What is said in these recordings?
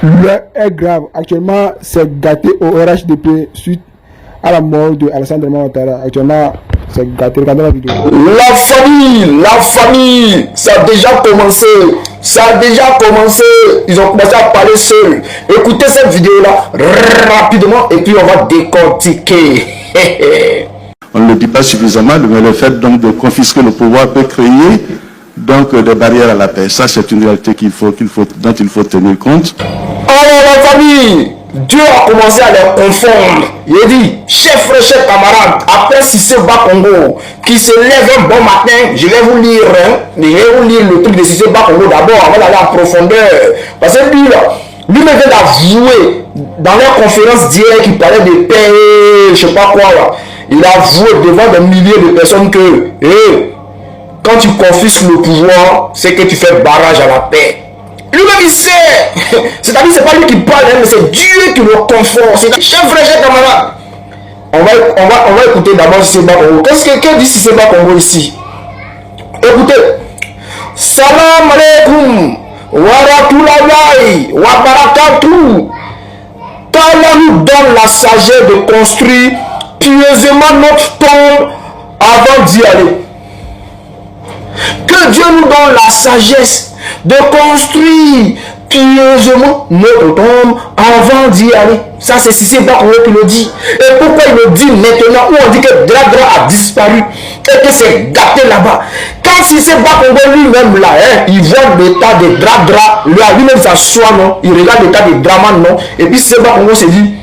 L'heure est grave. Actuellement, c'est gâté au RHDP suite à la mort de Alassane Draman Ouattara. Actuellement, c'est gâté. Regardez la vidéo. La famille, ça a déjà commencé. Ils ont commencé à parler seuls. Écoutez cette vidéo-là rapidement et puis on va décortiquer. On ne le dit pas suffisamment, mais le fait donc de confisquer le pouvoir peut créer donc des barrières à la paix. Ça, c'est une réalité dont il faut tenir compte. Alors la famille, Dieu a commencé à les confondre. Il a dit, chers frères, chers camarades, après Cissé Bakongo, qui se lève un bon matin, je vais vous lire le truc de Cissé Bakongo d'abord, avant d'aller en profondeur. Parce que lui, lui vient d'avouer, dans leur conférence d'hier, qui parlait de paix, je sais pas quoi, là, il a avoué devant des milliers de personnes que, quand tu confisques le pouvoir, c'est que tu fais barrage à la paix. Lui-même il sait. C'est-à-dire c'est pas lui qui parle, mais c'est Dieu qui le confond. Chers frères, chers camarades, on va écouter d'abord Cissé Bakongo. Qu'est-ce dit Cissé Bakongo ici? Écoutez. Salam alaikum wa rahmatullahi wa barakatuh. Qu'Allah nous donne la sagesse de construire pieusement notre tombe avant d'y aller. Que Dieu nous donne la sagesse de construire pieusement notre tombe avant d'y aller. Ça, c'est Cissé Bakongo qui le dit. Et pourquoi il le dit maintenant où on dit que Dradra a disparu et que c'est gâté là-bas? Quand Cissé Bakongo lui-même là, il voit l'état de Dradra, lui-même s'assoit, non? Il regarde l'état de Draman, non? Et puis Cissé Bakongo se dit,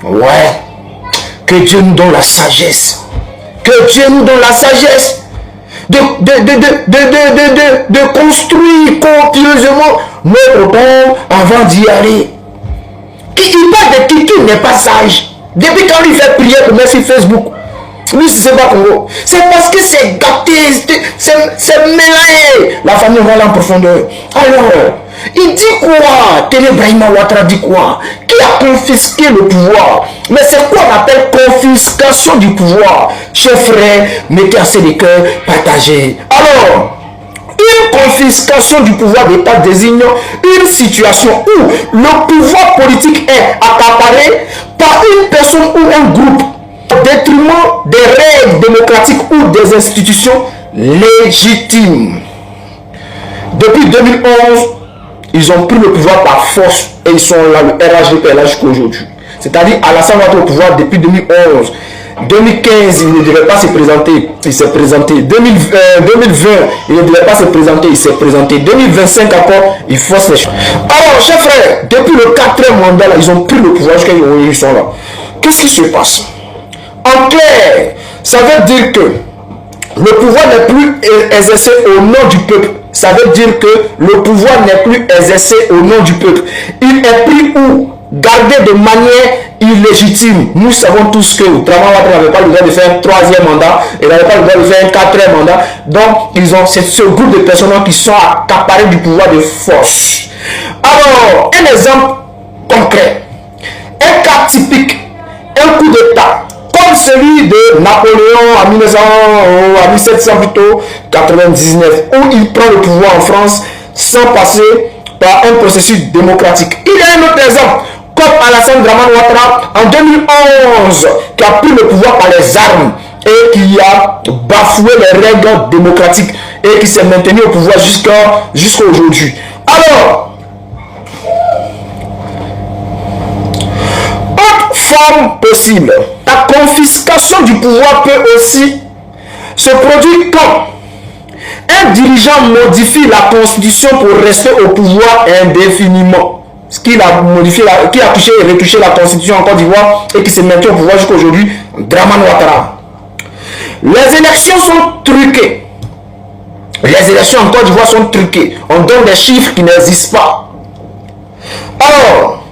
ouais, que Dieu nous donne la sagesse. Que Dieu nous donne la sagesse de construire copieusement notre tombe avant d'y aller. Il parle de qui n'est pas sage. Depuis quand il fait prier pour mettre sur Facebook, lui c'est pas Congo. C'est parce que c'est gâté, c'est mélangé. La famille va en profondeur. Alors, il dit quoi? Télé Brahima Ouattara dit quoi? Qui a confisqué le pouvoir? Mais c'est quoi on appelle confiscation du pouvoir? Chers frères, mettez assez de cœur, partagez. Alors, une confiscation du pouvoir d'État désigne une situation où le pouvoir politique est accaparé par une personne ou un groupe au détriment des règles démocratiques ou des institutions légitimes. Depuis 2011, ils ont pris le pouvoir par force et ils sont là, le RHDP est là jusqu'à aujourd'hui. C'est-à-dire Alassane Ouattara au pouvoir depuis 2011. 2015, il ne devait pas se présenter, il s'est présenté. 2020, il ne devait pas se présenter, il s'est présenté. 2025 encore, il force les choses. Alors, chers frères, depuis le 4e mandat, là, ils ont pris le pouvoir jusqu'à ils sont là. Qu'est-ce qui se passe? En clair, ça veut dire que le pouvoir n'est plus exercé au nom du peuple. Ça veut dire que le pouvoir n'est plus exercé au nom du peuple. Il est pris où? Gardé de manière illégitime. Nous savons tous que Draman Ouattara n'avait pas le droit de faire un 3e mandat, il n'avait pas le droit de faire un 4e mandat. Donc, c'est ce groupe de personnes qui sont accaparés du pouvoir de force. Alors, un exemple concret, un cas typique, un coup d'État, comme celui de Napoléon en 1799, où il prend le pouvoir en France sans passer par un processus démocratique. Il y a un autre exemple, comme Alassane Draman Ouattara en 2011, qui a pris le pouvoir par les armes et qui a bafoué les règles démocratiques et qui s'est maintenu au pouvoir jusqu'à aujourd'hui. Alors, autre forme possible, la confiscation du pouvoir peut aussi se produire quand un dirigeant modifie la constitution pour rester au pouvoir indéfiniment. Ce qu'il a modifié, qui a touché et retouché la constitution en Côte d'Ivoire et qui se maintient au pouvoir jusqu'à aujourd'hui, Draman Ouattara. Les élections sont truquées. Les élections en Côte d'Ivoire sont truquées. On donne des chiffres qui n'existent pas. Alors,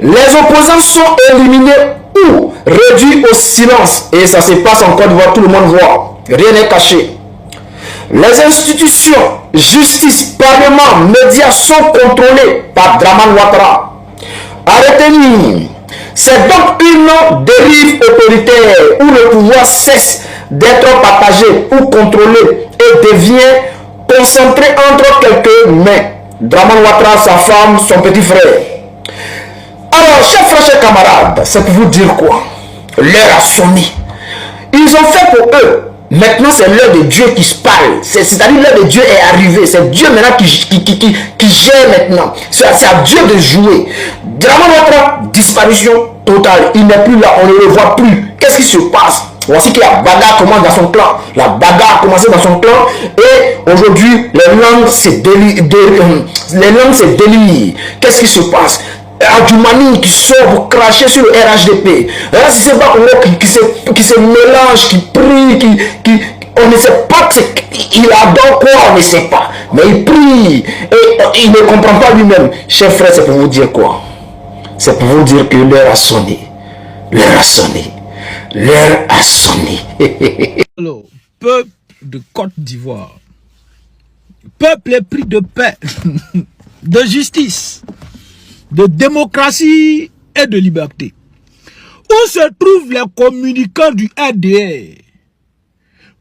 les opposants sont éliminés ou réduits au silence. Et ça se passe en Côte d'Ivoire, tout le monde voit. Rien n'est caché. Les institutions, justice, parlement, médias sont contrôlés par Draman Ouattara. À retenir, c'est donc une dérive autoritaire où le pouvoir cesse d'être partagé ou contrôlé et devient concentré entre quelques mains. Draman Ouattara, sa femme, son petit frère. Alors, chers frères, chers camarades, c'est pour vous dire quoi? L'heure a sonné. Ils ont fait pour eux. Maintenant, c'est l'heure de Dieu qui se parle. C'est-à-dire l'heure de Dieu est arrivée. C'est Dieu maintenant qui gère maintenant. C'est à Dieu de jouer. Draman Ouattara, disparition totale. Il n'est plus là, on ne le voit plus. Qu'est-ce qui se passe? Voici que la bagarre commence dans son clan. La bagarre a commencé dans son clan. Et aujourd'hui, les langues se délient. Qu'est-ce qui se passe? Adjoumani qui sort pour cracher sur le RHDP. Là, si c'est pas qui se mélange, qui prie, on ne sait pas, il adore quoi, on ne sait pas. Mais il prie et il ne comprend pas lui-même. Chers frères, c'est pour vous dire quoi? C'est pour vous dire que l'heure a sonné. L'heure a sonné. L'heure a sonné. Alors, peuple de Côte d'Ivoire, peuple épris de paix, de justice, de démocratie et de liberté. Où se trouvent les communicants du RDR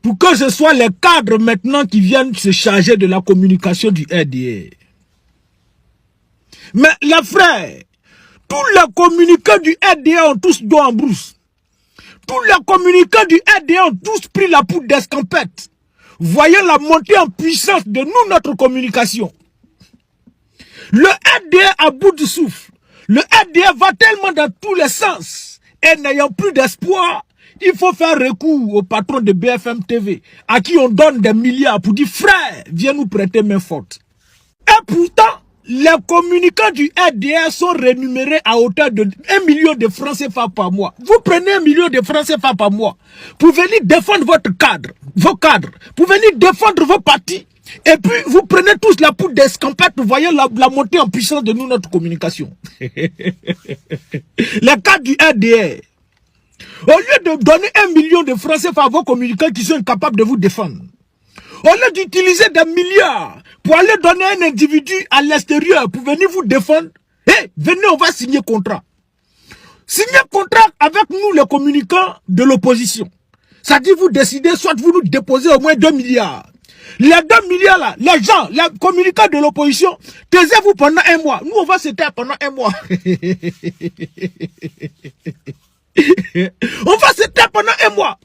pour que ce soit les cadres maintenant qui viennent se charger de la communication du RDR? Mais les frères, tous les communicants du RDR ont tous dos en brousse. Tous les communicants du RDR ont tous pris la poudre d'escampette. Voyez la montée en puissance de nous, notre communication. Le RDR à bout de souffle. Le RDR va tellement dans tous les sens. Et n'ayant plus d'espoir, il faut faire recours au patron de BFM TV, à qui on donne des milliards pour dire, frère, viens nous prêter main forte. Et pourtant, les communicants du RDR sont rémunérés à hauteur de 1 million de francs CFA par mois. Vous prenez 1 million de francs CFA par mois pour venir défendre votre cadre, vos cadres, pour venir défendre vos partis. Et puis, vous prenez tous la poudre d'escampette, vous voyez la montée en puissance de nous, notre communication. Les cadres du RDR, au lieu de donner 1 million de francs CFA à vos communicants qui sont incapables de vous défendre, au lieu d'utiliser des milliards pour aller donner un individu à l'extérieur pour venir vous défendre, venez, on va signer contrat. Signer contrat avec nous, les communicants de l'opposition. Ça dit, vous décidez, soit vous nous déposez au moins 2 milliards. Les 2 milliards là, les gens, les communicants de l'opposition, taisez-vous pendant 1 mois. Nous, on va se taire pendant 1 mois. On va se taire pendant 1 mois.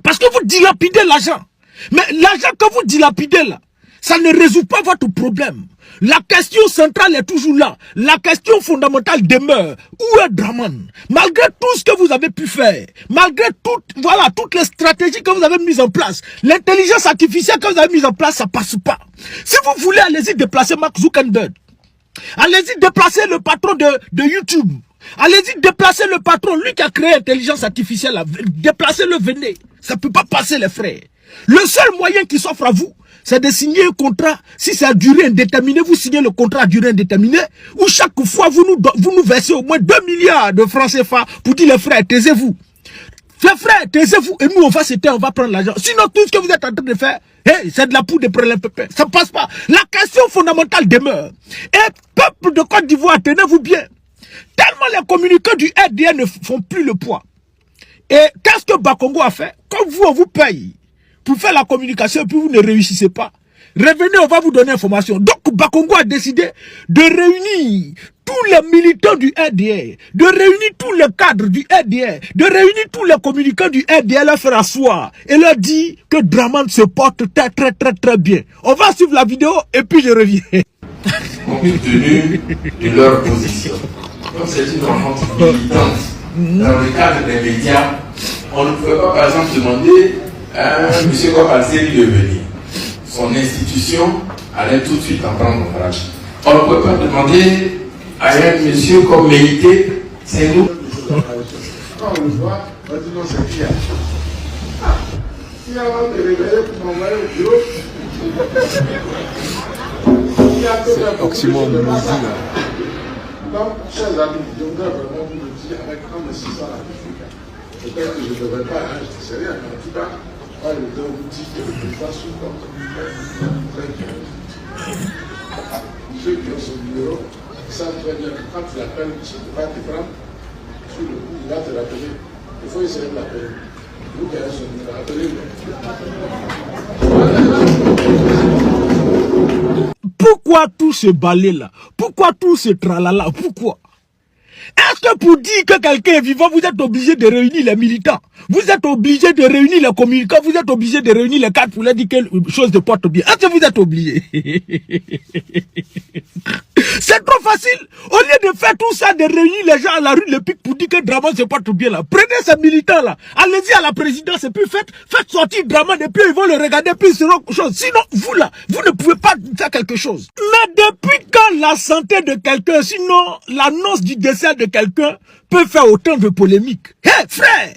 Parce que vous dilapidez l'argent. Mais l'argent que vous dilapidez là, ça ne résout pas votre problème. La question centrale est toujours là. La question fondamentale demeure. Où est Draman? Malgré tout ce que vous avez pu faire, malgré toutes les stratégies que vous avez mises en place, l'intelligence artificielle que vous avez mise en place, ça passe pas. Si vous voulez, allez-y déplacer Mark Zuckerberg. Allez-y déplacer le patron de YouTube. Allez-y déplacer le patron, lui qui a créé l'intelligence artificielle. Déplacez-le, venez. Ça ne peut pas passer, les frères. Le seul moyen qui s'offre à vous, c'est de signer un contrat. Si c'est à durée indéterminée, vous signez le contrat à durée indéterminée, où chaque fois vous nous versez au moins 2 milliards de francs CFA pour dire les frères, taisez-vous. Les frères, taisez-vous. Et nous, on va se taire, on va prendre l'argent. Sinon, tout ce que vous êtes en train de faire, c'est de la poudre de prélèvement pépin. Ça ne passe pas. La question fondamentale demeure. Et peuple de Côte d'Ivoire, tenez-vous bien. Tellement les communicants du RDR ne font plus le poids. Et qu'est-ce que Bakongo a fait? Comme vous, on vous paye pour faire la communication et puis vous ne réussissez pas. Revenez, on va vous donner information. Donc Bakongo a décidé de réunir tous les militants du RDR, de réunir tous les cadres du RDR, de réunir tous les communicants du RDR, leur faire asseoir et leur dire que Draman se porte très bien. On va suivre la vidéo et puis je reviens. Compte tenu de leur position. Comme c'est une rencontre militante dans le cadre des médias, on ne pouvait pas par exemple demander à M. Kobalseri de venir. Son institution allait tout de suite en prendre ombrage. On ne pouvait pas demander à un monsieur comme Méité, c'est nous. Quand on le voit, on dit non, c'est qui? Si avant de réveiller pour m'envoyer au bureau, c'est oxymore de musique. Donc, chers amis, je voudrais vraiment vous le dire avec un de 600 africains. Peut-être que je ne devrais pas, je ne sais rien, mais en tout cas, moi, je dois vous dire que le président sous compte très bien. Ceux qui ont son numéro savent très bien que quand il appelle, tu ne peux pas te prendre sur le coup, il va te rappeler. Il faut essayer de l'appeler. Vous qui avez son numéro, appelez-le. Pourquoi tout ce balai là? Pourquoi tout ce tralala? Pourquoi? Est-ce que pour dire que quelqu'un est vivant, vous êtes obligé de réunir les militants? Vous êtes obligé de réunir les communicants? Vous êtes obligé de réunir les cadres pour leur dire quelque chose de porte bien? Est-ce que vous êtes obligé? C'est trop facile. Au lieu de faire tout ça, de réunir les gens à la rue Le Pic pour dire que Draman se porte bien là. Prenez ces militants là. Allez-y à la présidence et puis faites sortir Draman et puis ils vont le regarder puis ils seront chose. Sinon, vous là, vous ne pouvez pas faire quelque chose. Mais depuis quand la santé de quelqu'un, sinon l'annonce du décès de quelqu'un peut faire autant de polémiques? Hé frère!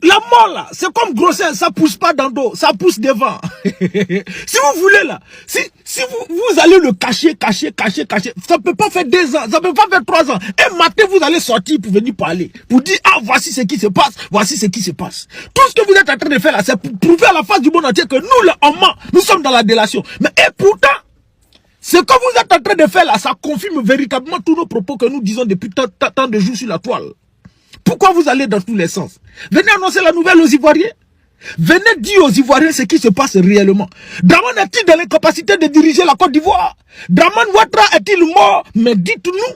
La mort là, c'est comme grossesse, ça pousse pas dans le dos, ça pousse devant. Si vous voulez là, si vous allez le cacher, ça peut pas faire 2 ans, ça peut pas faire 3 ans. Un matin, vous allez sortir pour venir parler, pour dire, ah, voici ce qui se passe, voici ce qui se passe. Tout ce que vous êtes en train de faire là, c'est pour prouver à la face du monde entier que nous, là, on ment, nous sommes dans la délation. Mais et pourtant, ce que vous êtes en train de faire là, ça confirme véritablement tous nos propos que nous disons depuis tant de jours sur la toile. Pourquoi vous allez dans tous les sens? Venez annoncer la nouvelle aux Ivoiriens. Venez dire aux Ivoiriens ce qui se passe réellement. Draman est-il dans l'incapacité de diriger la Côte d'Ivoire? Draman Ouattara est-il mort? Mais dites-nous.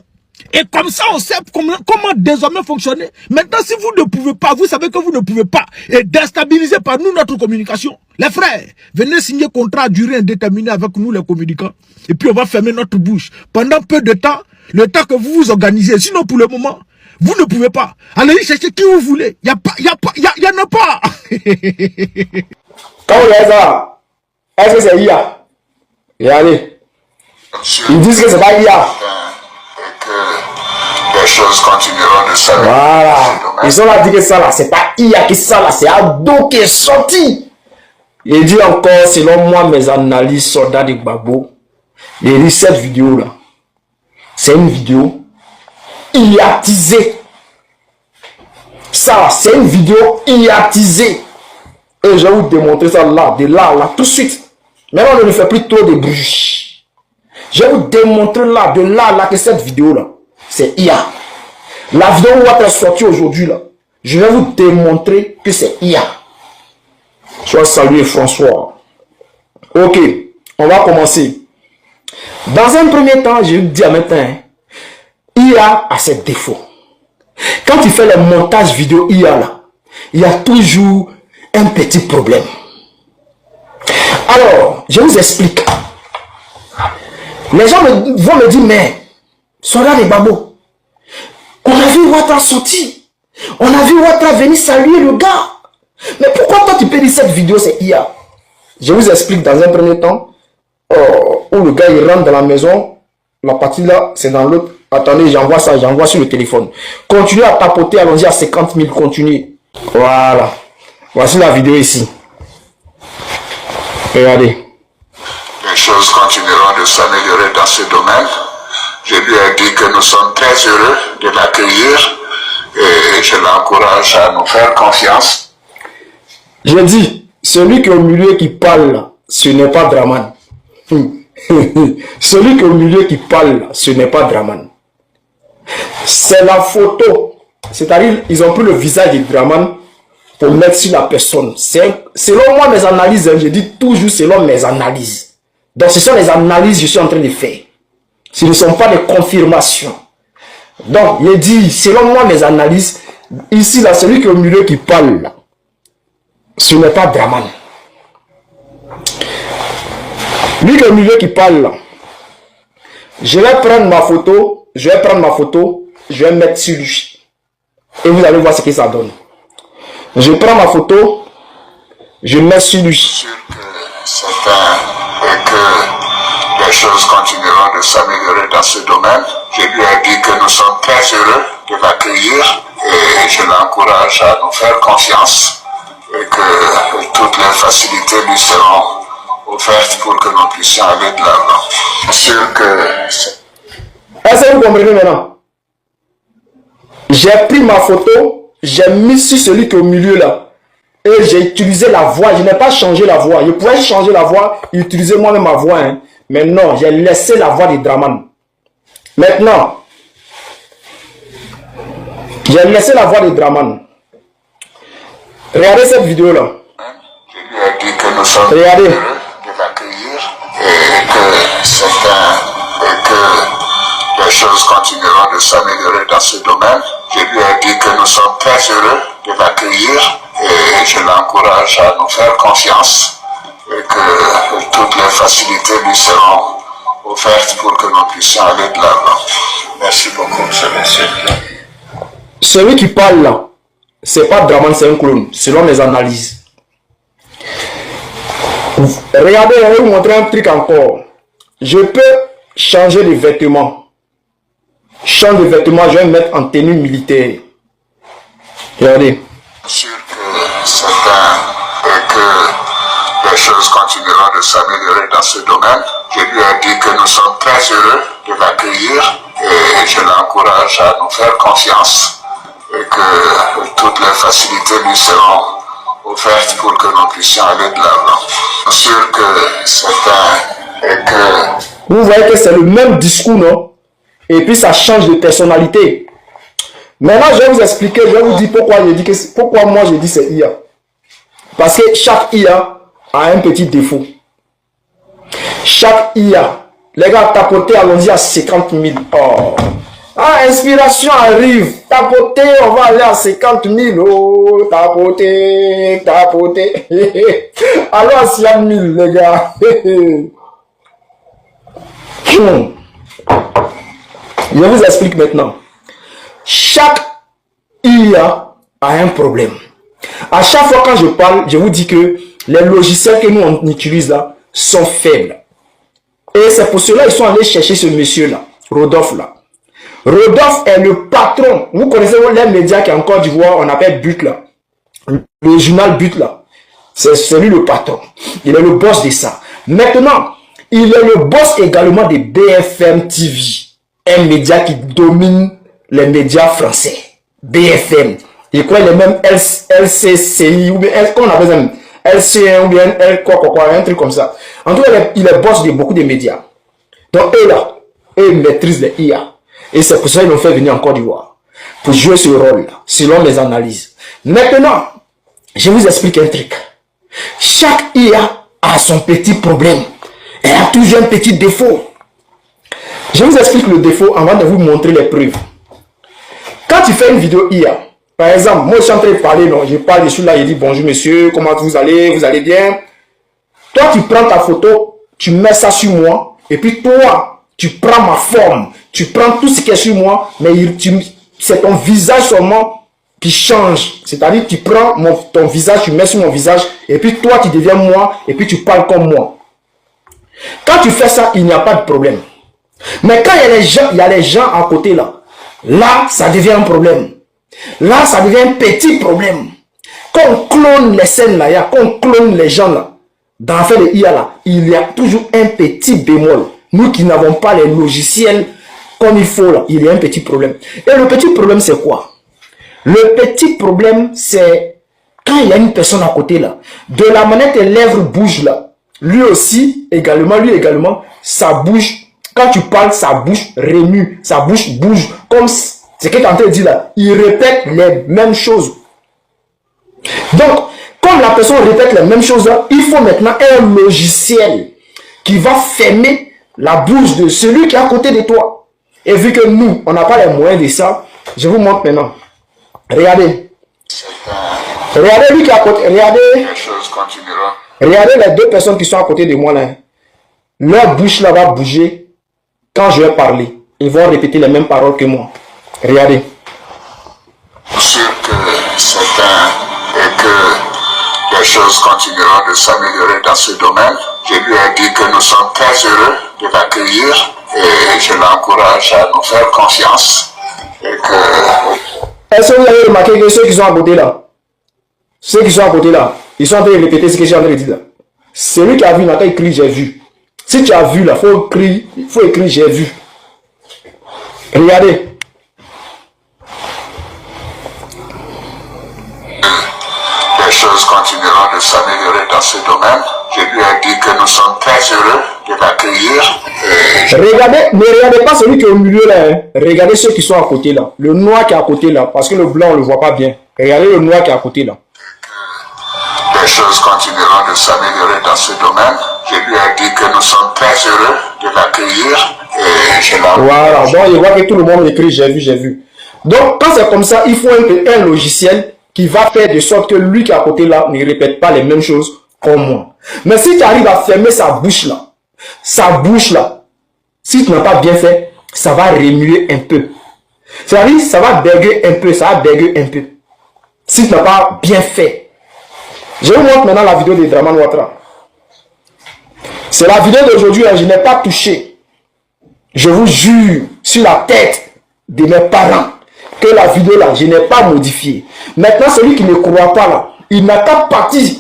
Et comme ça, on sait comment désormais fonctionner. Maintenant, si vous ne pouvez pas, vous savez que vous ne pouvez pas, et déstabiliser par nous notre communication. Les frères, venez signer contrat à durée indéterminée avec nous les communicants. Et puis on va fermer notre bouche. Pendant peu de temps, le temps que vous vous organisez. Sinon, pour le moment, vous ne pouvez pas. Allez chercher qui vous voulez. Il y en a pas. Quand vous avez ça, est-ce que c'est IA? Regardez. Ils disent que c'est pas IA. Et que les choses continueront de s'améliorer. Voilà. Ils ont là dit que ça là, c'est pas IA qui ça là, c'est Ado qui est sorti. Il dit encore, selon moi, mes analyses, soldats de Gbagbo, il dit cette vidéo là, c'est une vidéo iatisé. Ça, c'est une vidéo iatisée. Et je vais vous démontrer ça là, de là, là, tout de suite. Maintenant, on ne fait plus trop de bruit. Je vais vous démontrer là, de là, là, que cette vidéo là, c'est IA. La vidéo où elle est sortie aujourd'hui là, je vais vous démontrer que c'est IA. Je vais saluer François. Ok, on va commencer. Dans un premier temps, je vais vous dire maintenant, IA a ses défauts. Quand il fait le montage vidéo IA là, il y a toujours un petit problème. Alors, je vous explique. Les gens vont me dire, mais, soldat de Gbagbo, on a vu Ouattara sortir. On a vu Ouattara venir saluer le gars. Mais pourquoi toi tu peux dire cette vidéo c'est IA? Je vous explique dans un premier temps. Où le gars il rentre dans la maison. La partie là, c'est dans l'autre. Attendez, j'envoie ça, j'envoie sur le téléphone. Continuez à tapoter, allons-y à 50 000, continuez. Voilà. Voici la vidéo ici. Regardez. Les choses continueront de s'améliorer dans ce domaine. Je lui ai dit que nous sommes très heureux de l'accueillir et je l'encourage à nous faire confiance. Je dis, celui qui est au milieu qui parle là, ce n'est pas Draman. Celui qui est au milieu qui parle là, ce n'est pas Draman. C'est la photo. C'est-à-dire, ils ont pris le visage de Draman pour mettre sur la personne. Selon moi, mes analyses, je dis toujours selon mes analyses. Donc, ce sont les analyses que je suis en train de faire. Ce ne sont pas des confirmations. Donc, je dis, selon moi, mes analyses, ici, là, celui qui est au milieu qui parle, là, ce n'est pas Draman. Lui qui est au milieu qui parle, là, je vais prendre ma photo, je vais mettre sur lui. Et vous allez voir ce que ça donne. Je prends ma photo, je mets sur lui. Sûr que c'est et que les choses continueront de s'améliorer dans ce domaine. Je lui ai dit que nous sommes très heureux de l'accueillir et je l'encourage à nous faire confiance et que toutes les facilités lui seront offertes pour que nous puissions aller de l'avant. Bien sûr que... Est-ce que vous comprenez maintenant? J'ai pris ma photo, j'ai mis sur celui qui est au milieu là. Et j'ai utilisé la voix, je n'ai pas changé la voix. Je pouvais changer la voix, utiliser moi-même ma voix. Hein. Mais non, j'ai laissé la voix de Draman. Maintenant, j'ai laissé la voix de Draman. Regardez cette vidéo là. Je lui ai dit que nous sommes Regardez. heureux de l'accueillir que les choses continueront de s'améliorer dans ce domaine. Je lui ai dit que nous sommes très heureux de l'accueillir et je l'encourage à nous faire confiance et que toutes les facilités lui seront offertes pour que nous puissions aller de l'avant. Merci beaucoup, monsieur. Celui qui parle là, c'est pas Draman, c'est un clone, selon mes analyses. Regardez, je vais vous montrer un truc encore. Je peux changer de vêtements. Change de vêtements, je vais me mettre en tenue militaire. Regardez. Sûr que c'est et que les choses continueront de s'améliorer dans ce domaine. Je lui ai dit que nous sommes très heureux de l'accueillir et je l'encourage à nous faire confiance et que toutes les facilités lui seront offertes pour que nous puissions aller de l'avant. Sûr que c'est et que... Vous voyez que c'est le même discours, non? Et puis ça change de personnalité. Maintenant, je vais vous expliquer, je vais vous dire pourquoi moi je dis c'est IA. Parce que chaque IA a un petit défaut. Chaque IA, les gars, tapotez, allons-y à 50 000. Oh. Ah, inspiration arrive. Tapotez, on va aller à 50 000. Oh, tapotez, tapotez. Allons à 100 000, les gars. Je vous explique maintenant. Chaque IA a un problème. À chaque fois quand je parle, je vous dis que les logiciels que nous on utilise là sont faibles. Et c'est pour cela qu'ils sont allés chercher ce monsieur-là, Rodolphe là. Rodolphe est le patron. Vous connaissez les médias qui est en Côte d'Ivoire, on appelle But là. Le journal But là. C'est lui le patron. Il est le boss de ça. Maintenant, il est le boss également de BFM TV. Un média qui domine les médias français. BFM. Il croit les mêmes LCCI ou bien qu'on appelle ça LC1 ou bien un truc comme ça. En tout cas, il est boss de beaucoup de médias. Donc eux là, eux maîtrisent les IA. Et c'est pour ça qu'ils l'ont fait venir en Côte d'Ivoire. Pour jouer ce rôle-là, selon mes analyses. Maintenant, je vous explique un truc. Chaque IA a son petit problème. Elle a toujours un petit défaut. Je vous explique le défaut avant de vous montrer les preuves. Quand tu fais une vidéo IA, par exemple, moi je suis en train de parler, non, je parle, je suis là, je dis bonjour monsieur, comment vous allez bien? Toi tu prends ta photo, tu mets ça sur moi, et puis toi, tu prends ma forme, tu prends tout ce qui est sur moi, mais c'est ton visage seulement qui change. C'est-à-dire tu prends ton visage, tu mets sur mon visage, et puis toi tu deviens moi, et puis tu parles comme moi. Quand tu fais ça, il n'y a pas de problème. Mais quand il y a les gens à côté là, là ça devient un problème. Là ça devient un petit problème. Quand on clone les scènes là, quand on clone les gens là, dans l'affaire de IA là, il y a toujours un petit bémol. Nous qui n'avons pas les logiciels comme il faut là, il y a un petit problème. Et le petit problème c'est quoi? Le petit problème c'est quand il y a une personne à côté là, de la manière que les lèvres bougent là, lui également, ça bouge. Quand tu parles, sa bouche remue, sa bouche bouge. Comme ce que tu es en train de dire là, il répète les mêmes choses. Donc, comme la personne répète les mêmes choses là, il faut maintenant un logiciel qui va fermer la bouche de celui qui est à côté de toi. Et vu que nous, on n'a pas les moyens de ça, je vous montre maintenant. Regardez. Regardez lui qui est à côté. Regardez. Les choses continueront. Regardez les deux personnes qui sont à côté de moi là. Leur bouche là va bouger. Quand je vais parler, ils vont répéter les mêmes paroles que moi. Regardez. Sûr que c'est et que les choses continueront de s'améliorer dans ce domaine. Je lui ai dit que nous sommes très heureux de l'accueillir et je l'encourage à nous faire confiance. Et que... Est-ce que vous avez remarqué que ceux qui sont à côté là, ils sont en train de répéter ce que j'ai en train de dire là. Celui qui a vu, il écrit j'ai vu. Si tu as vu là, il faut écrire j'ai vu. Regardez. Les choses continueront de s'améliorer dans ce domaine. Je lui ai dit que nous sommes très heureux de l'accueillir. Regardez, ne regardez pas celui qui est au milieu là. Hein. Regardez ceux qui sont à côté là. Le noir qui est à côté là, parce que le blanc on le voit pas bien. Regardez le noir qui est à côté là. Les choses continueront de s'améliorer dans ce domaine. Je lui ai dit que nous sommes très heureux de l'accueillir et je l'ai... Voilà, donc il voit que tout le monde écrit, j'ai vu. Donc quand c'est comme ça, il faut un logiciel qui va faire de sorte que lui qui est à côté là ne répète pas les mêmes choses comme moi. Mais si tu arrives à fermer sa bouche là, si tu n'as pas bien fait, ça va remuer un peu. C'est-à-dire, ça va bugger un peu, si tu n'as pas bien fait. Je vous montre maintenant la vidéo de Draman Ouattara. C'est la vidéo d'aujourd'hui, je n'ai pas touché. Je vous jure sur la tête de mes parents que la vidéo là, je n'ai pas modifié. Maintenant, celui qui ne croit pas là, il n'a qu'à partir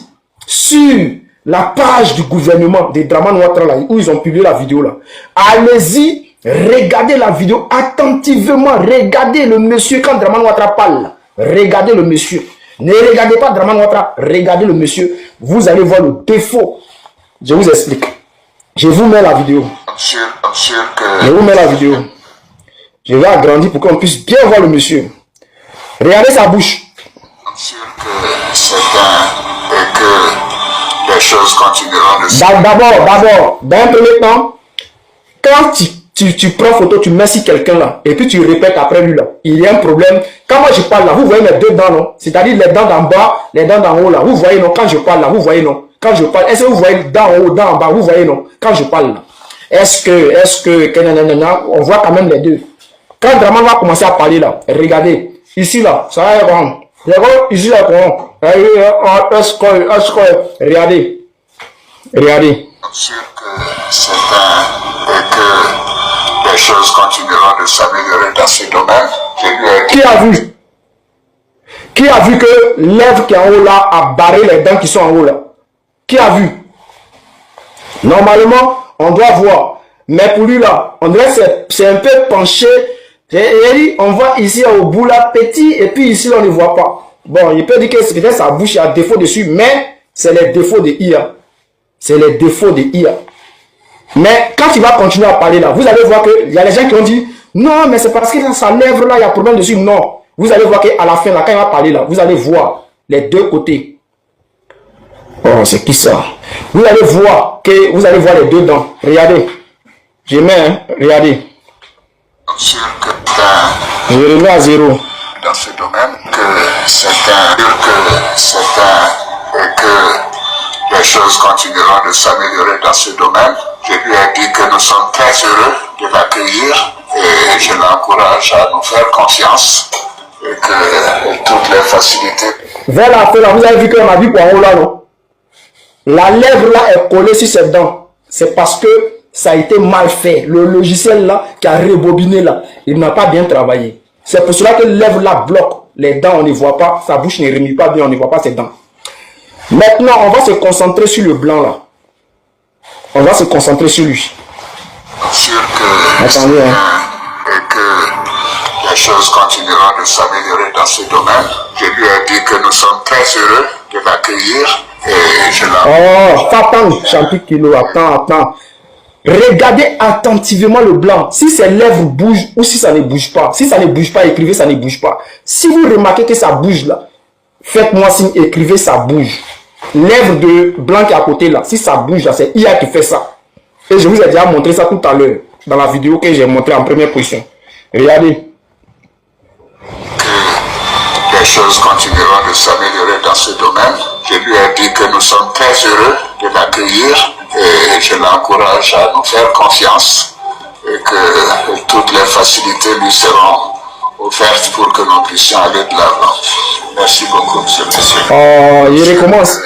sur la page du gouvernement de Draman Ouattara là, où ils ont publié la vidéo là. Allez-y, regardez la vidéo attentivement. Regardez le monsieur quand Draman Ouattara parle là. Regardez le monsieur. Ne regardez pas Draman Ouattara, regardez le monsieur. Vous allez voir le défaut. Je vous explique. Je vous mets la vidéo. Je vous mets la vidéo. Je vais agrandir pour qu'on puisse bien voir le monsieur. Regardez sa bouche. Sûr que c'est un et que les choses continueront de se... D'abord, dans un premier temps, quand tu prends photo, tu mets sur quelqu'un là, et puis tu répètes après lui là, il y a un problème. Quand moi je parle là, vous voyez mes deux dents, non? C'est-à-dire les dents d'en bas, les dents d'en haut là, vous voyez non? Quand je parle là, vous voyez non? Quand je parle, est-ce que vous voyez dents en haut, dents en bas, vous voyez non? Quand je parle là, est-ce que, on voit quand même les deux. Quand Draman va commencer à parler là, regardez, ici là, ça va être bon. Ici là, regardez. Sûr que c'est un et que les choses continueront de s'améliorer dans ce domaine. Je lui ai dit... Qui a vu que l'œuvre qui est en haut là a barré les dents qui sont en haut là? Qui a vu? Normalement, on doit voir. Mais pour lui là, on dirait que c'est un peu penché. On voit ici au bout là petit et puis ici là, on ne voit pas. Bon, il peut dire que peut-être sa bouche a défaut dessus, mais c'est les défauts de IA. C'est les défauts de IA. Mais quand il va continuer à parler là, vous allez voir qu'il y a les gens qui ont dit non, mais c'est parce que dans sa lèvre là, il y a problème dessus. Non. Vous allez voir qu'à la fin là, quand il va parler là, vous allez voir les deux côtés. Oh, c'est qui ça? Vous allez voir les deux dents. Regardez. Je mets, hein, regardez. Sûr que je remets à 0. dans ce domaine, que c'est un et que les choses continueront de s'améliorer dans ce domaine. Je lui ai dit que nous sommes très heureux de l'accueillir et je l'encourage à nous faire confiance et que toutes les facilités... Voilà, vous avez vu qu'on a vu pour en haut là, non? La lèvre là est collée sur ses dents. C'est parce que ça a été mal fait. Le logiciel là qui a rebobiné là, il n'a pas bien travaillé. C'est pour cela que la lèvre là bloque. Les dents, on ne voit pas. Sa bouche ne remue pas bien, on ne voit pas ses dents. Maintenant, on va se concentrer sur le blanc là. On va se concentrer sur lui. Sûr que attendez, hein. Et que les choses continueront de s'améliorer dans ce domaine. Je lui ai dit que nous sommes très heureux de l'accueillir et je l'ai... Oh, attends, Champi Kilo, attends. Regardez attentivement le blanc. Si ses lèvres bougent ou si ça ne bouge pas. Si ça ne bouge pas, écrivez ça ne bouge pas. Si vous remarquez que ça bouge là, faites-moi signe, écrivez ça bouge. Lèvre de blanc qui est à côté là, si ça bouge là, c'est IA qui fait ça. Et je vous ai déjà montré ça tout à l'heure dans la vidéo que j'ai montré en première position. Regardez. Que les choses continueront de s'améliorer dans ce domaine. Je lui ai dit que nous sommes très heureux de l'accueillir et je l'encourage à nous faire confiance et que toutes les facilités lui seront offertes pour que nous puissions aller de l'avant. Merci beaucoup, monsieur le monsieur. Oh, il recommence.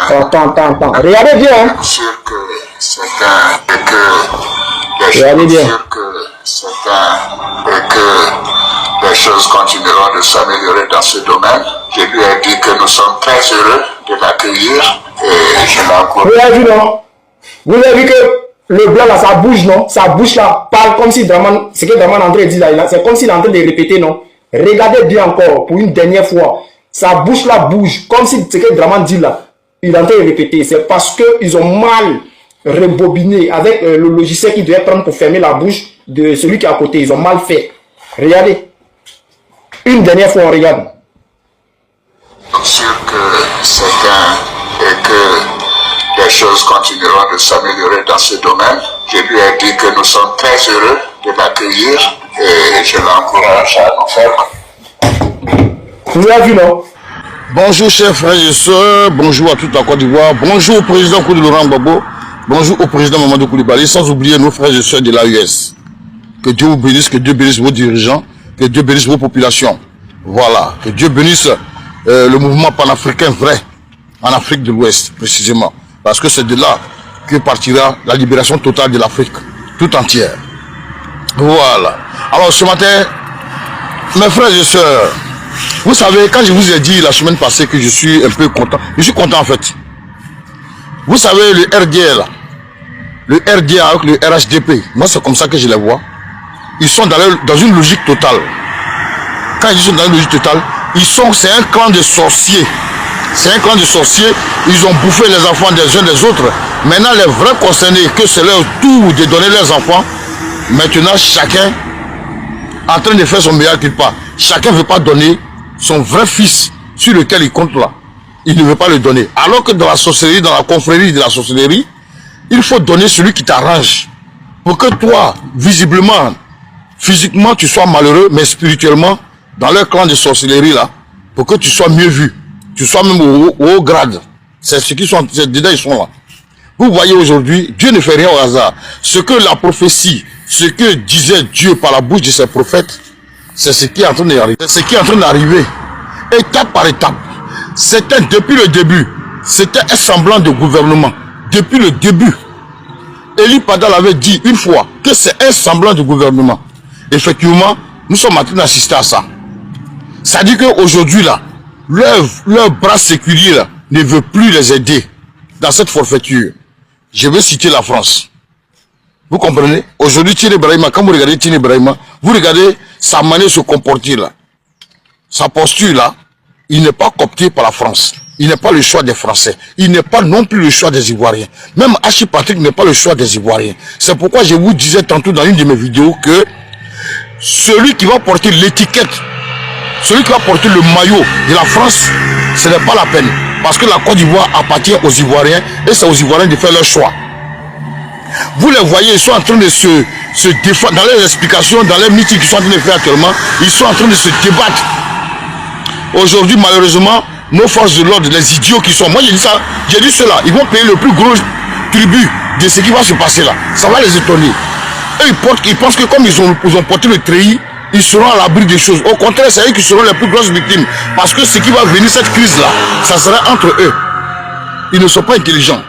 Attends. Regardez bien. Hein. Sûr que c'est un et que regardez bien. Sûr que c'est un et que les choses continueront de s'améliorer dans ce domaine. Je lui ai dit que nous sommes très heureux de l'accueillir et je l'encourage. Vous avez vu, non? Vous avez vu que le blanc là, ça bouge, non? Sa bouche là parle comme si Draman, ce que Draman André dit là, c'est comme s'il est en train de répéter, non? Regardez bien encore, pour une dernière fois. Sa bouche là bouge, comme si ce que Draman dit là, il est en train de répéter. C'est parce qu'ils ont mal rebobiné avec le logiciel qui devait prendre pour fermer la bouche de celui qui est à côté. Ils ont mal fait. Regardez. Une dernière fois, on regarde. Sûr que c'est un et que les choses continueront de s'améliorer dans ce domaine. Je lui ai dit que nous sommes très heureux de l'accueillir et je l'encourage à nous faire. Vous l'avez vu, non? Bonjour chers frères et sœurs, bonjour à toute la Côte d'Ivoire, bonjour au président Koudou Laurent Gbagbo, bonjour au président Mamadou Koulibaly, sans oublier nos frères et sœurs de l'AES. Que Dieu vous bénisse, que Dieu bénisse vos dirigeants, que Dieu bénisse vos populations. Voilà, que Dieu bénisse le mouvement panafricain vrai, en Afrique de l'Ouest précisément. Parce que c'est de là que partira la libération totale de l'Afrique, tout entière. Voilà. Alors ce matin, mes frères et sœurs, vous savez, quand je vous ai dit la semaine passée que je suis un peu content, je suis content en fait. Vous savez, le RDA là, le RDA avec le RHDP, moi c'est comme ça que je les vois. Ils sont dans une logique totale. Quand ils sont dans une logique totale, c'est un clan de sorciers. C'est un clan de sorciers, ils ont bouffé les enfants des uns des autres. Maintenant, les vrais concernés, que c'est leur tour de donner leurs enfants, maintenant chacun en train de faire son meilleur culpa. Chacun ne veut pas donner son vrai fils sur lequel il compte là. Il ne veut pas le donner. Alors que dans la sorcellerie, dans la confrérie de la sorcellerie, il faut donner celui qui t'arrange. Pour que toi, visiblement, physiquement, tu sois malheureux, mais spirituellement, dans leur clan de sorcellerie là, pour que tu sois mieux vu. Tu sois même au haut grade. C'est ceux qui sont dedans, ils sont là. Vous voyez aujourd'hui, Dieu ne fait rien au hasard. Ce que la prophétie, ce que disait Dieu par la bouche de ses prophètes, c'est ce qui est en train d'arriver. C'est ce qui est en train d'arriver. Étape par étape. C'était depuis le début. C'était un semblant de gouvernement. Depuis le début. Eli Padal avait dit une fois que c'est un semblant de gouvernement. Effectivement, nous sommes en train d'assister à ça. Ça dit qu'aujourd'hui là, leur bras séculier là, ne veut plus les aider dans cette forfaiture. Je vais citer la France. Vous comprenez? Aujourd'hui, Tine Brahima, quand vous regardez Tine Brahima, vous regardez sa manière de se comporter là. Sa posture là, il n'est pas coopté par la France. Il n'est pas le choix des Français. Il n'est pas non plus le choix des Ivoiriens. Même Hachi Patrick n'est pas le choix des Ivoiriens. C'est pourquoi je vous disais tantôt dans une de mes vidéos que celui qui va porter l'étiquette, celui qui va porter le maillot de la France, ce n'est pas la peine. Parce que la Côte d'Ivoire appartient aux Ivoiriens et c'est aux Ivoiriens de faire leur choix. Vous les voyez, ils sont en train de se défendre, dans les explications, dans les meetings qu'ils sont en train de faire actuellement, ils sont en train de se débattre. Aujourd'hui, malheureusement, nos forces de l'ordre, les idiots qui sont, moi j'ai dit ça, j'ai dit cela, ils vont payer le plus gros tribut de ce qui va se passer là. Ça va les étonner. Eux, ils pensent que comme ils ont porté le treillis, ils seront à l'abri des choses. Au contraire, c'est eux qui seront les plus grosses victimes. Parce que ce qui va venir, cette crise-là, ça sera entre eux. Ils ne sont pas intelligents.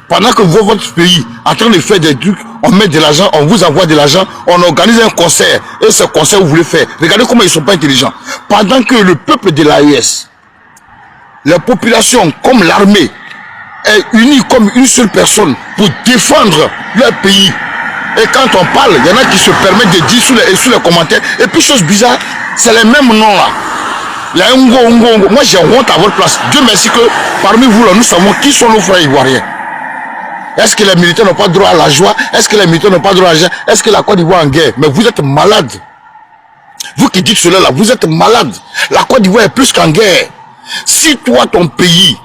Pendant que votre pays est en train de faire des trucs, on met de l'argent, on vous envoie de l'argent, on organise un concert. Et ce concert, vous voulez faire. Regardez comment ils ne sont pas intelligents. Pendant que le peuple de l'AES, la population comme l'armée, est unie comme une seule personne pour défendre leur pays. Et quand on parle, il y en a qui se permettent de dire sous les commentaires. Et puis chose bizarre, c'est les mêmes noms là. Il y a Ngo. Moi j'ai honte à votre place. Dieu merci que parmi vous là, nous savons qui sont nos frères ivoiriens. Est-ce que les militaires n'ont pas droit à la joie? Est-ce que les militaires n'ont pas droit à l'argent? Est-ce que la Côte d'Ivoire est en guerre? Mais vous êtes malade. Vous qui dites cela là, vous êtes malade. La Côte d'Ivoire est plus qu'en guerre. Si toi, ton pays,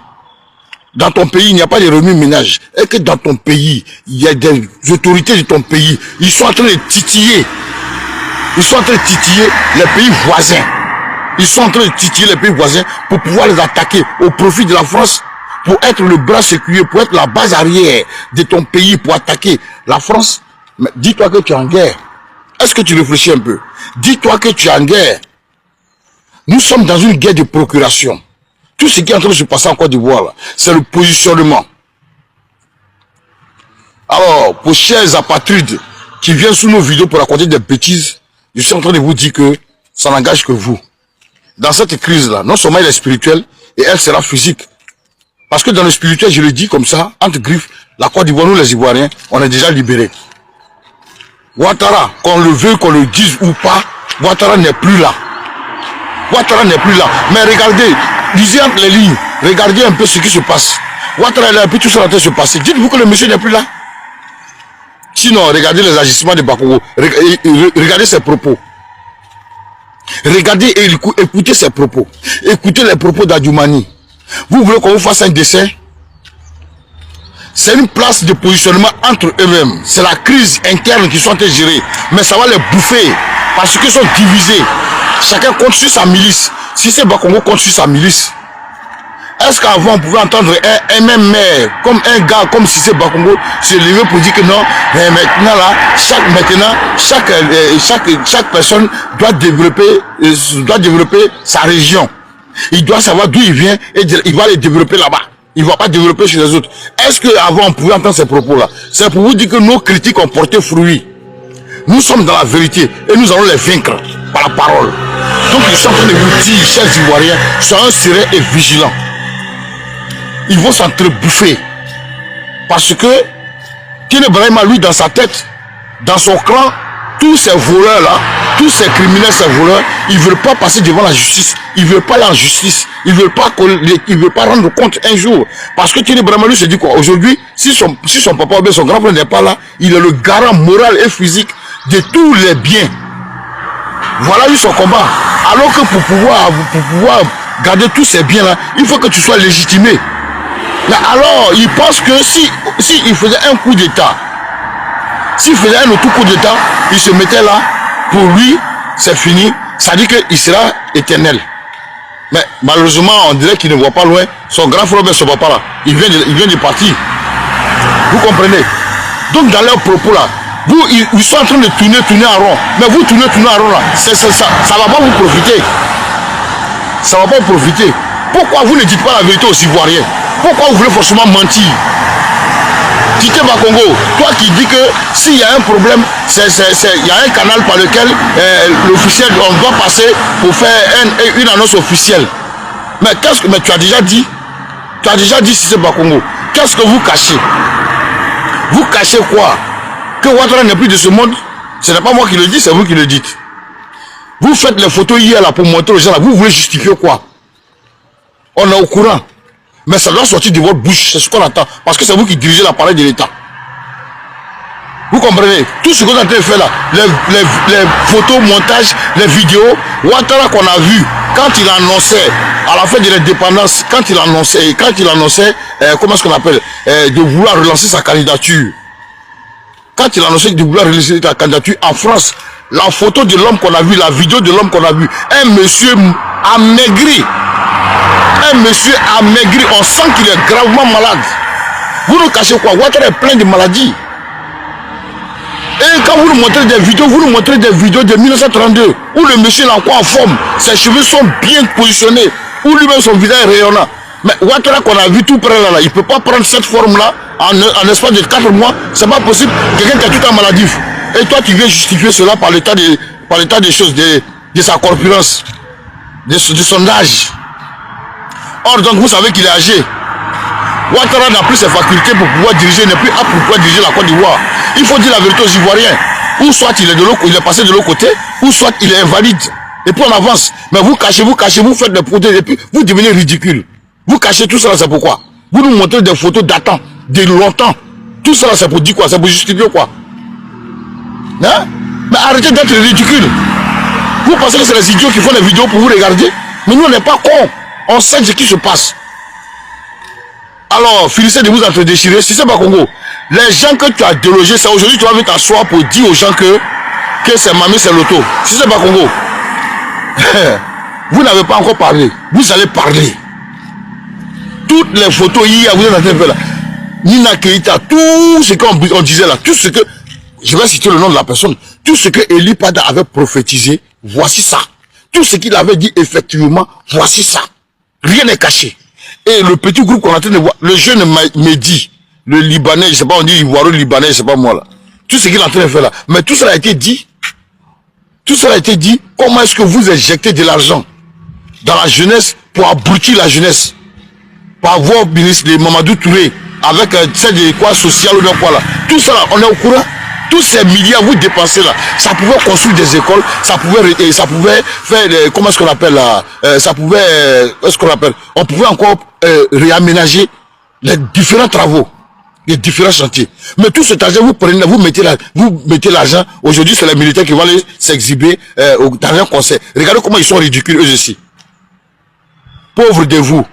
dans ton pays, il n'y a pas de remue-ménage, et que dans ton pays, il y a des autorités de ton pays, ils sont en train de titiller. Ils sont en train de titiller les pays voisins. Ils sont en train de titiller les pays voisins pour pouvoir les attaquer au profit de la France, pour être le bras sécurier, pour être la base arrière de ton pays, pour attaquer la France. Mais dis-toi que tu es en guerre. Est-ce que tu réfléchis un peu? Dis-toi que tu es en guerre. Nous sommes dans une guerre de procuration. Tout ce qui est en train de se passer en Côte d'Ivoire, c'est le positionnement. Alors, pour chers apatrides qui viennent sous nos vidéos pour raconter des bêtises, je suis en train de vous dire que ça n'engage que vous. Dans cette crise-là, non seulement elle est spirituelle, et elle sera physique. Parce que dans le spirituel, je le dis comme ça, entre griffes, la Côte d'Ivoire, nous les Ivoiriens, on est déjà libérés. Ouattara, qu'on le veut, qu'on le dise ou pas, Ouattara n'est plus là. Ouattara n'est plus là. Mais regardez, lisez entre les lignes, regardez un peu ce qui se passe. Ouattara est là, et puis tout ça est en train de se passer. Dites-vous que le monsieur n'est plus là. Sinon, regardez les agissements de Bakoko. Regardez ses propos. Regardez et écoutez ses propos. Écoutez les propos d'Adjoumani. Vous voulez qu'on vous fasse un dessin? c'est une place de positionnement entre eux-mêmes. C'est la crise interne qu'ils sont en train de gérer. Mais ça va les bouffer parce qu'ils sont divisés. Chacun compte sur sa milice. Si c'est Bakongo compte sur sa milice, est-ce qu'avant on pouvait entendre un même maire, comme un gars, comme si c'est Bakongo, se lever pour dire que non, mais maintenant là, chaque personne doit développer sa région. Il doit savoir d'où il vient et il va les développer là-bas. Il ne va pas développer chez les autres. Est-ce qu'avant on pouvait entendre ces propos-là? C'est pour vous dire que nos critiques ont porté fruit. Nous sommes dans la vérité et nous allons les vaincre par la parole. Donc ils sont en train de vous dire, chers Ivoiriens, soyez sereins et vigilants. Ils vont s'entrebouffer. Parce que Tiene Brahima, lui, dans sa tête, dans son clan, tous ces voleurs-là, tous ces criminels, ces voleurs, ils ne veulent pas passer devant la justice. Ils ne veulent pas aller en justice. Ils ne veulent pas rendre compte un jour. Parce que Tiene Brahima, lui, se dit quoi? Aujourd'hui, si son papa ou bien son grand frère n'est pas là, il est le garant moral et physique de tous les biens. Voilà lui son combat. Alors que pour pouvoir garder tous ces biens-là, il faut que tu sois légitimé. Mais alors, il pense que si il faisait un coup d'état, s'il faisait un autre coup d'état, il se mettait là, pour lui, c'est fini, ça dit qu'il sera éternel. Mais malheureusement, on dirait qu'il ne voit pas loin, son grand frère ne se voit pas là, il vient de partir. Vous comprenez? Donc dans leurs propos là, ils sont en train de tourner en rond, mais vous tournez en rond là, ça va pas vous profiter. Ça va pas vous profiter. Pourquoi vous ne dites pas la vérité aux Ivoiriens? Pourquoi vous voulez forcément mentir? Tite Bakongo, toi qui dis que s'il y a un problème, il y a un canal par lequel l'officiel, on doit passer pour faire une annonce officielle. Mais tu as déjà dit Tite Bakongo, qu'est-ce que vous cachez? Vous cachez quoi? Que Ouattara n'est plus de ce monde? Ce n'est pas moi qui le dis, c'est vous qui le dites. Vous faites les photos hier là pour montrer aux gens là, vous voulez justifier quoi? On est au courant. Mais ça doit sortir de votre bouche, c'est ce qu'on attend. Parce que c'est vous qui dirigez l'appareil de l'État. Vous comprenez? Tout ce qu'on est en train de faire là, les photos, montages, les vidéos, Ouattara qu'on a vu, quand il annonçait, à la fin de l'indépendance, quand il annonçait, comment est-ce qu'on appelle, de vouloir relancer sa candidature. Quand il annonçait de vouloir relancer sa candidature en France, la photo de l'homme qu'on a vu, la vidéo de l'homme qu'on a vu, un monsieur amaigri. Un monsieur amaigri, on sent qu'il est gravement malade. Vous nous cachez quoi? Ouattara est plein de maladies. Et quand vous nous montrez des vidéos, de 1932, où le monsieur est encore en forme, ses cheveux sont bien positionnés, où lui-même son visage est rayonnant. Mais Ouattara qu'on a vu tout près là, il ne peut pas prendre cette forme-là en espace de 4 mois, c'est pas possible. Quelqu'un qui est tout en maladif. Et toi tu viens justifier cela par l'état des choses, de sa corpulence, de son âge. Or donc vous savez qu'il est âgé. Ouattara n'a plus ses facultés pour pouvoir diriger, n'est plus apte pour pouvoir diriger la Côte d'Ivoire. Il faut dire la vérité aux Ivoiriens. Ou soit il est passé de l'autre côté, ou soit il est invalide. Et puis on avance. Mais vous cachez, vous faites des produits et puis vous devenez ridicule. Vous cachez tout cela, c'est pourquoi? Vous nous montrez des photos datant de longtemps. Tout cela c'est pour dire quoi? C'est pour justifier quoi? Hein? Mais arrêtez d'être ridicule. Vous pensez que c'est les idiots qui font des vidéos pour vous regarder? Mais nous on n'est pas cons. On sait ce qui se passe. Alors, finissez de vous entre-déchirer. Si c'est pas Congo, les gens que tu as délogés, c'est aujourd'hui tu vas venir t'asseoir pour dire aux gens que c'est Mami, c'est l'auto. Si c'est pas Congo, vous n'avez pas encore parlé. Vous allez parler. Toutes les photos hier, vous êtes en train de faire là. Nina Keita, tout ce qu'on disait là, tout ce que, je vais citer le nom de la personne, tout ce que Eli Pada avait prophétisé, voici ça. Tout ce qu'il avait dit effectivement, voici ça. Rien n'est caché. Et le petit groupe qu'on est en train de voir, le jeune Mehdi, le Libanais, je sais pas, on dit Ivoirien Libanais, je sais pas moi là. Tout ce qu'il est en train de faire là. Mais tout cela a été dit. Tout cela a été dit. Comment est-ce que vous injectez de l'argent dans la jeunesse pour abrutir la jeunesse? Pour avoir les Mamadou Touré avec c'est de quoi social ou de quoi là. Tout ça là, on est au courant. Tous ces milliards vous dépensez là, ça pouvait construire des écoles, ça pouvait faire, comment est-ce qu'on appelle là, on pouvait encore réaménager les différents travaux, les différents chantiers. Mais tout cet argent, vous mettez l'argent, aujourd'hui c'est les militaires qui vont aller s'exhiber dans un concert. Regardez comment ils sont ridicules eux aussi. Pauvres de vous,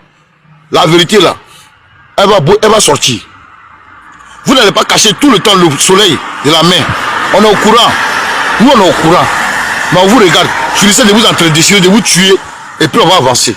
la vérité là, elle va sortir. Vous n'allez pas cacher tout le temps le soleil de la main. On est au courant. Nous, on est au courant. Mais on vous regarde. Finissez de vous entraîner, de vous tuer. Et puis on va avancer.